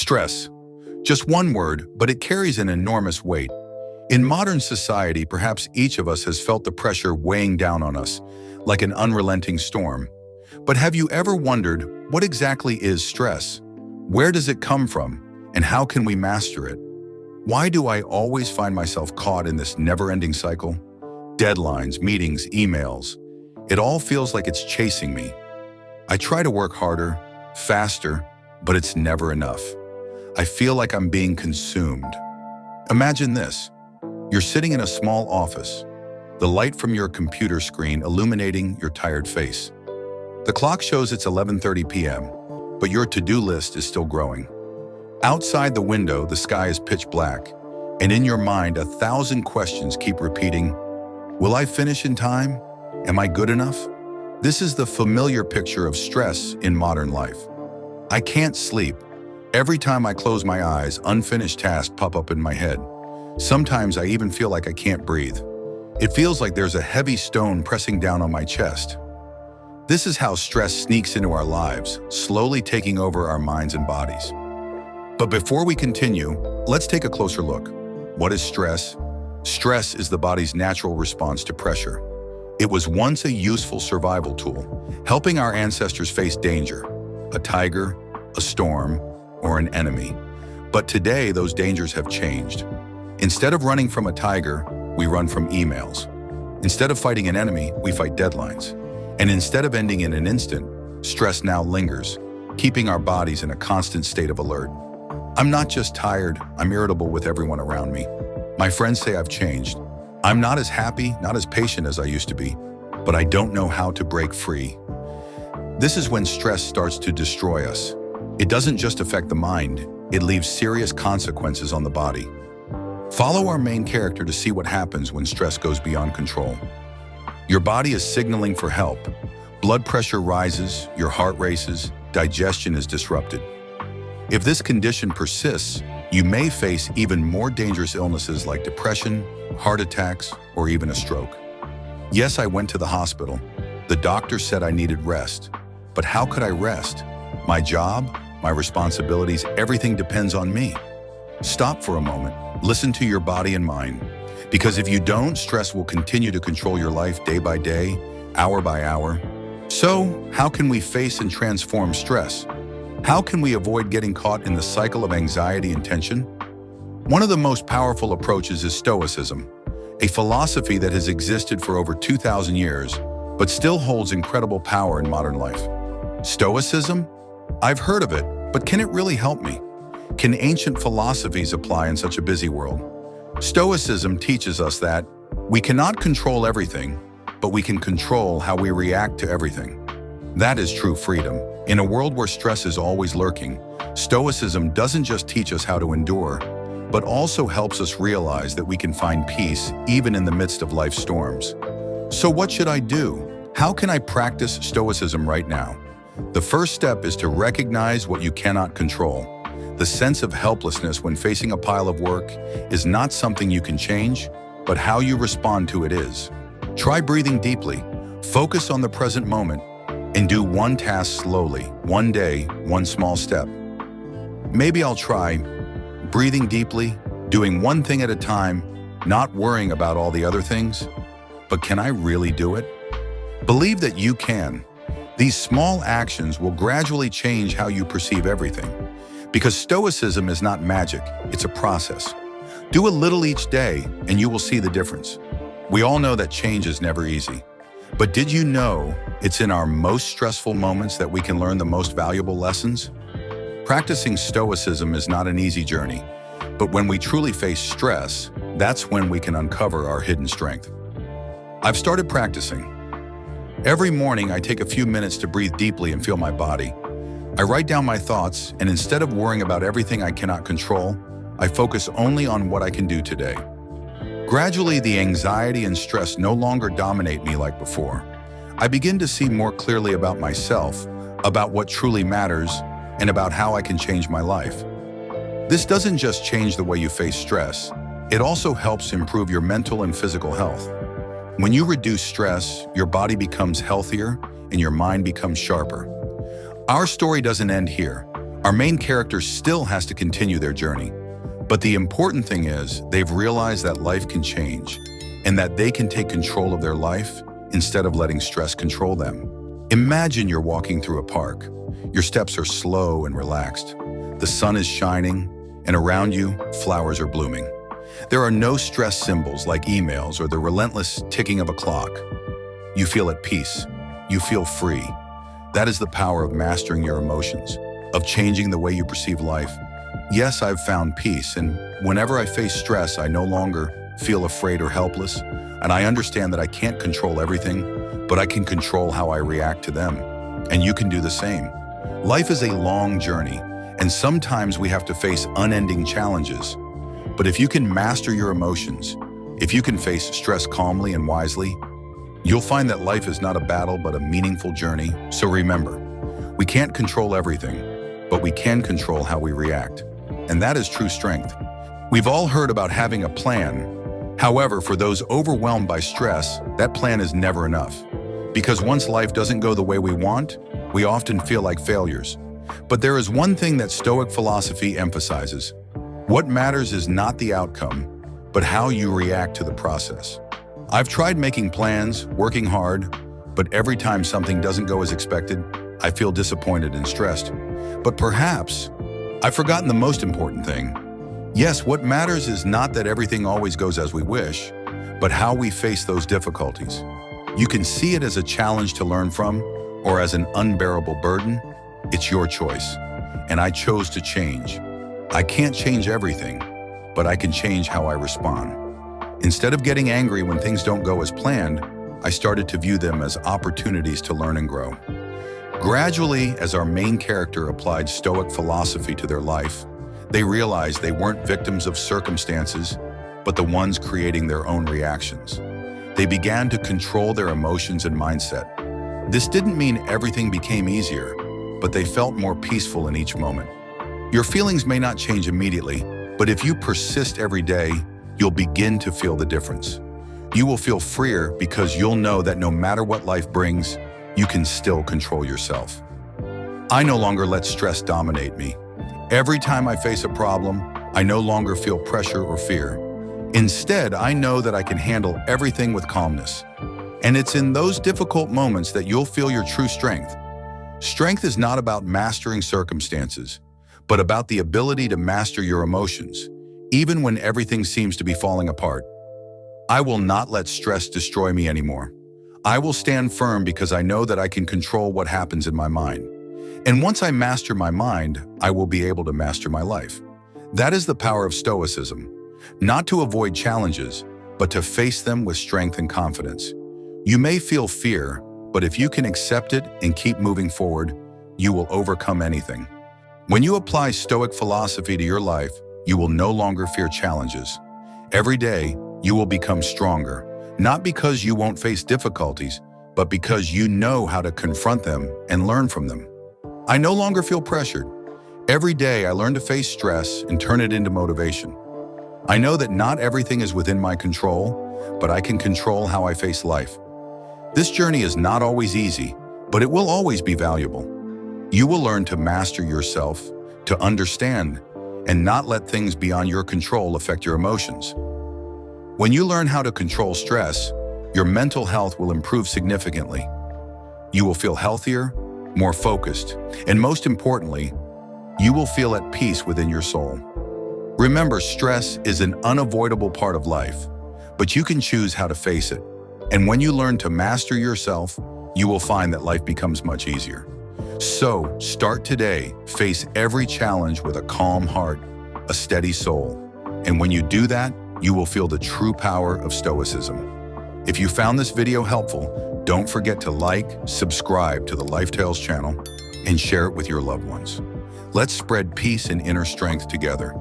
Stress. Just one word, but it carries an enormous weight. In modern society, perhaps each of us has felt the pressure weighing down on us, like an unrelenting storm. But have you ever wondered, what exactly is stress? Where does it come from? And how can we master it? Why do I always find myself caught in this never-ending cycle? Deadlines, meetings, emails. It all feels like it's chasing me. I try to work harder, faster, but it's never enough. I feel like I'm being consumed. Imagine this. You're sitting in a small office, the light from your computer screen illuminating your tired face. The clock shows it's 11:30 p.m., but your to-do list is still growing. Outside the window, the sky is pitch black, and in your mind, 1,000 questions keep repeating, will I finish in time? Am I good enough? This is the familiar picture of stress in modern life. I can't sleep. Every time I close my eyes, unfinished tasks pop up in my head. Sometimes I even feel like I can't breathe. It feels like there's a heavy stone pressing down on my chest. This is how stress sneaks into our lives, slowly taking over our minds and bodies. But before we continue, let's take a closer look. What is stress? Stress is the body's natural response to pressure. It was once a useful survival tool, helping our ancestors face danger, a tiger, a storm, or an enemy. But today, those dangers have changed. Instead of running from a tiger, we run from emails. Instead of fighting an enemy, we fight deadlines. And instead of ending in an instant, stress now lingers, keeping our bodies in a constant state of alert. I'm not just tired, I'm irritable with everyone around me. My friends say I've changed. I'm not as happy, not as patient as I used to be, but I don't know how to break free. This is when stress starts to destroy us. It doesn't just affect the mind, it leaves serious consequences on the body. Follow our main character to see what happens when stress goes beyond control. Your body is signaling for help. Blood pressure rises, your heart races, digestion is disrupted. If this condition persists, you may face even more dangerous illnesses like depression, heart attacks, or even a stroke. Yes, I went to the hospital. The doctor said I needed rest. But how could I rest? My job, my responsibilities, everything depends on me. Stop for a moment, listen to your body and mind. Because if you don't, stress will continue to control your life day by day, hour by hour. So, how can we face and transform stress? How can we avoid getting caught in the cycle of anxiety and tension? One of the most powerful approaches is Stoicism, a philosophy that has existed for over 2,000 years, but still holds incredible power in modern life. Stoicism? I've heard of it, but can it really help me? Can ancient philosophies apply in such a busy world? Stoicism teaches us that we cannot control everything, but we can control how we react to everything. That is true freedom. In a world where stress is always lurking, Stoicism doesn't just teach us how to endure, but also helps us realize that we can find peace even in the midst of life's storms. So what should I do? How can I practice Stoicism right now? The first step is to recognize what you cannot control. The sense of helplessness when facing a pile of work is not something you can change, but how you respond to it is. Try breathing deeply, focus on the present moment, and do one task slowly, one day, one small step. Maybe I'll try breathing deeply, doing one thing at a time, not worrying about all the other things. But can I really do it? Believe that you can. These small actions will gradually change how you perceive everything. Because Stoicism is not magic, it's a process. Do a little each day and you will see the difference. We all know that change is never easy. But did you know it's in our most stressful moments that we can learn the most valuable lessons? Practicing Stoicism is not an easy journey, but when we truly face stress, that's when we can uncover our hidden strength. I've started practicing. Every morning, I take a few minutes to breathe deeply and feel my body. I write down my thoughts, and instead of worrying about everything I cannot control, I focus only on what I can do today. Gradually, the anxiety and stress no longer dominate me like before. I begin to see more clearly about myself, about what truly matters, and about how I can change my life. This doesn't just change the way you face stress, it also helps improve your mental and physical health. When you reduce stress, your body becomes healthier and your mind becomes sharper. Our story doesn't end here. Our main character still has to continue their journey. But the important thing is they've realized that life can change and that they can take control of their life instead of letting stress control them. Imagine you're walking through a park. Your steps are slow and relaxed. The sun is shining, and around you, flowers are blooming. There are no stress symbols like emails or the relentless ticking of a clock. You feel at peace. You feel free. That is the power of mastering your emotions, of changing the way you perceive life. Yes, I've found peace, and whenever I face stress, I no longer feel afraid or helpless, and I understand that I can't control everything, but I can control how I react to them. And you can do the same. Life is a long journey, and sometimes we have to face unending challenges. But if you can master your emotions, if you can face stress calmly and wisely, you'll find that life is not a battle but a meaningful journey. So remember, we can't control everything, but we can control how we react. And that is true strength. We've all heard about having a plan. However, for those overwhelmed by stress, that plan is never enough. Because once life doesn't go the way we want, we often feel like failures. But there is one thing that Stoic philosophy emphasizes. What matters is not the outcome, but how you react to the process. I've tried making plans, working hard, but every time something doesn't go as expected, I feel disappointed and stressed. But perhaps I've forgotten the most important thing. Yes, what matters is not that everything always goes as we wish, but how we face those difficulties. You can see it as a challenge to learn from or as an unbearable burden. It's your choice, and I chose to change. I can't change everything, but I can change how I respond. Instead of getting angry when things don't go as planned, I started to view them as opportunities to learn and grow. Gradually, as our main character applied Stoic philosophy to their life, they realized they weren't victims of circumstances, but the ones creating their own reactions. They began to control their emotions and mindset. This didn't mean everything became easier, but they felt more peaceful in each moment. Your feelings may not change immediately, but if you persist every day, you'll begin to feel the difference. You will feel freer because you'll know that no matter what life brings, you can still control yourself. I no longer let stress dominate me. Every time I face a problem, I no longer feel pressure or fear. Instead, I know that I can handle everything with calmness. And it's in those difficult moments that you'll feel your true strength. Strength is not about mastering circumstances, but about the ability to master your emotions, even when everything seems to be falling apart. I will not let stress destroy me anymore. I will stand firm because I know that I can control what happens in my mind. And once I master my mind, I will be able to master my life. That is the power of Stoicism, not to avoid challenges, but to face them with strength and confidence. You may feel fear, but if you can accept it and keep moving forward, you will overcome anything. When you apply Stoic philosophy to your life, you will no longer fear challenges. Every day, you will become stronger, not because you won't face difficulties, but because you know how to confront them and learn from them. I no longer feel pressured. Every day, I learn to face stress and turn it into motivation. I know that not everything is within my control, but I can control how I face life. This journey is not always easy, but it will always be valuable. You will learn to master yourself, to understand, and not let things beyond your control affect your emotions. When you learn how to control stress, your mental health will improve significantly. You will feel healthier, more focused, and most importantly, you will feel at peace within your soul. Remember, stress is an unavoidable part of life, but you can choose how to face it. And when you learn to master yourself, you will find that life becomes much easier. So, start today, face every challenge with a calm heart, a steady soul. And when you do that, you will feel the true power of Stoicism. If you found this video helpful, don't forget to like, subscribe to the Life Tales channel, and share it with your loved ones. Let's spread peace and inner strength together.